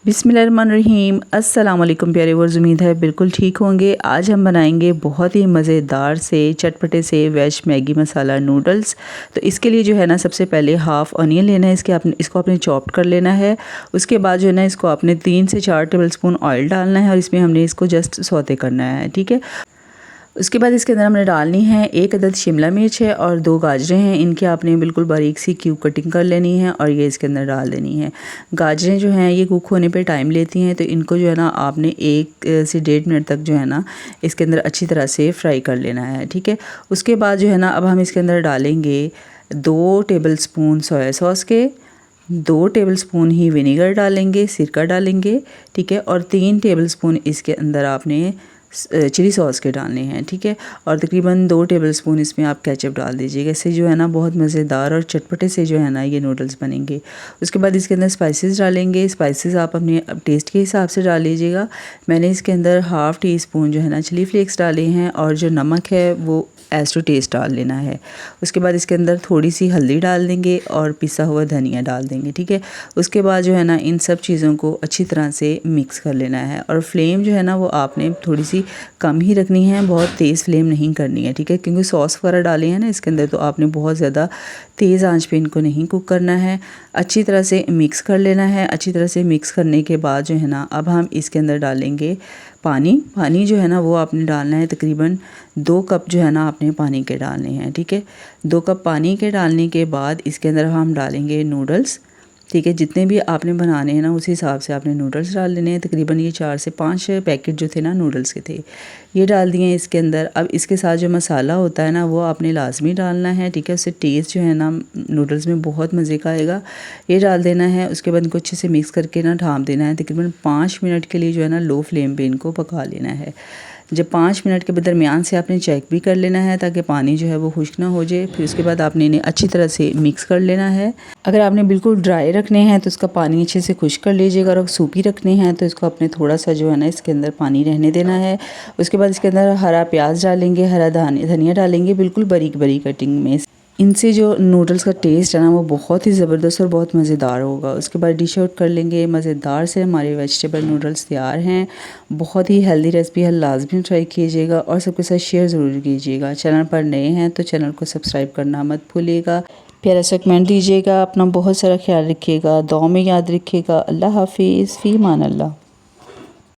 बिस्मिल्लाहिर्रहमानिर्रहीम। अस्सलाम वालेकुम प्यारे व्यूअर्स, उम्मीद है बिल्कुल ठीक होंगे। आज हम बनाएंगे बहुत ही मज़ेदार से चटपटे से वेज मैगी मसाला नूडल्स। तो इसके लिए जो है ना, सबसे पहले हाफ़ ऑनियन लेना है, इसको आपने चॉप कर लेना है। उसके बाद जो है ना, इसको आपने 3 से 4 टेबलस्पून ऑयल डालना है और इसमें हमने इसको जस्ट सौते करना है, ठीक है। उसके बाद इसके अंदर हमने डालनी है 1 अदद शिमला मिर्च है और 2 गाजरें हैं। इनके आपने बिल्कुल बारीक सी क्यूब कटिंग कर लेनी है और ये इसके अंदर डाल देनी है। गाजरें जो हैं ये कुक होने पे टाइम लेती हैं, तो इनको जो है ना आपने 1 से 1.5 मिनट तक जो है ना इसके अंदर अच्छी तरह से फ्राई कर लेना है, ठीक है। उसके बाद जो है ना, अब हम इसके अंदर डालेंगे 2 टेबलस्पून सोया सॉस के, 2 टेबलस्पून ही विनेगर डालेंगे, सिरका डालेंगे, ठीक है। और 3 टेबलस्पून इसके अंदर आपने चिली सॉस के डालने हैं, ठीक है। और तकरीबन 2 टेबलस्पून इसमें आप केचप डाल दीजिएगा। इससे जो है ना बहुत मज़ेदार और चटपटे से जो है ना ये नूडल्स बनेंगे। उसके बाद इसके अंदर स्पाइसेस डालेंगे। स्पाइसेस आप अपने टेस्ट के हिसाब से डाल लीजिएगा। मैंने इसके अंदर हाफ़ टी स्पून जो है ना चिली फ्लेक्स डाले हैं और जो नमक है वो एज़ टू टेस्ट डाल लेना है। उसके बाद इसके अंदर थोड़ी सी हल्दी डाल देंगे और पिसा हुआ धनिया डाल देंगे, ठीक है। उसके बाद जो है ना इन सब चीज़ों को अच्छी तरह से मिक्स कर लेना है और फ्लेम जो है ना वो आपने थोड़ी सी कम ही रखनी है, बहुत तेज़ फ्लेम नहीं करनी है, ठीक है। क्योंकि सॉस वगैरह डाले हैं ना इसके अंदर, तो आपने बहुत ज़्यादा तेज़ आंच पे इनको नहीं कुक करना है। अच्छी तरह से मिक्स कर लेना है। अच्छी तरह से मिक्स करने के बाद जो है ना, अब हम इसके अंदर डालेंगे पानी जो है ना वो आपने डालना है। तकरीबन 2 कप जो है ना आपने पानी के डालने हैं, ठीक है। 2 कप पानी के डालने के बाद इसके अंदर हम डालेंगे नूडल्स, ठीक है। जितने भी आपने बनाने हैं ना उसी हिसाब से आपने नूडल्स डाल लेने हैं। तकरीबन ये 4 से 5 पैकेट जो थे ना नूडल्स के थे, ये डाल दिए हैं इसके अंदर। अब इसके साथ जो मसाला होता है ना वो आपने लाजमी डालना है, ठीक है। उससे टेस्ट जो है ना नूडल्स में बहुत मज़े का आएगा, ये डाल देना है। उसके बाद इनको अच्छे से मिक्स करके ना ढाँप देना है। तकरीबन 5 मिनट के लिए जो है ना लो फ्लेम पे इनको पका लेना है। जब 5 मिनट के दरमियान से आपने चेक भी कर लेना है ताकि पानी जो है वो खुश्क ना हो जाए। फिर उसके बाद आपने इन्हें अच्छी तरह से मिक्स कर लेना है। अगर आपने बिल्कुल ड्राई रखने हैं तो इसका पानी अच्छे से खुश्क कर लीजिएगा, और सूखी रखने हैं तो इसको अपने थोड़ा सा जो है ना इसके अंदर पानी रहने देना है। उसके बाद इसके अंदर हरा प्याज डालेंगे, हरा धनिया डालेंगे, बिल्कुल बारीक बारीक कटिंग में। इनसे जो नूडल्स का टेस्ट है ना वो बहुत ही ज़बरदस्त और बहुत मज़ेदार होगा। उसके बाद डिश आउट कर लेंगे। मज़ेदार से हमारे वेजिटेबल नूडल्स तैयार हैं। बहुत ही हेल्दी रेसिपी है, लाजमी ट्राई कीजिएगा और सबके साथ शेयर ज़रूर कीजिएगा। चैनल पर नए हैं तो चैनल को सब्सक्राइब करना मत भूलिएगा। प्यारा सा कमेंट दीजिएगा। अपना बहुत सारा ख्याल रखिएगा, दुआ में याद रखिएगा। अल्लाह हाफिज़, फ़ी अमान अल्लाह।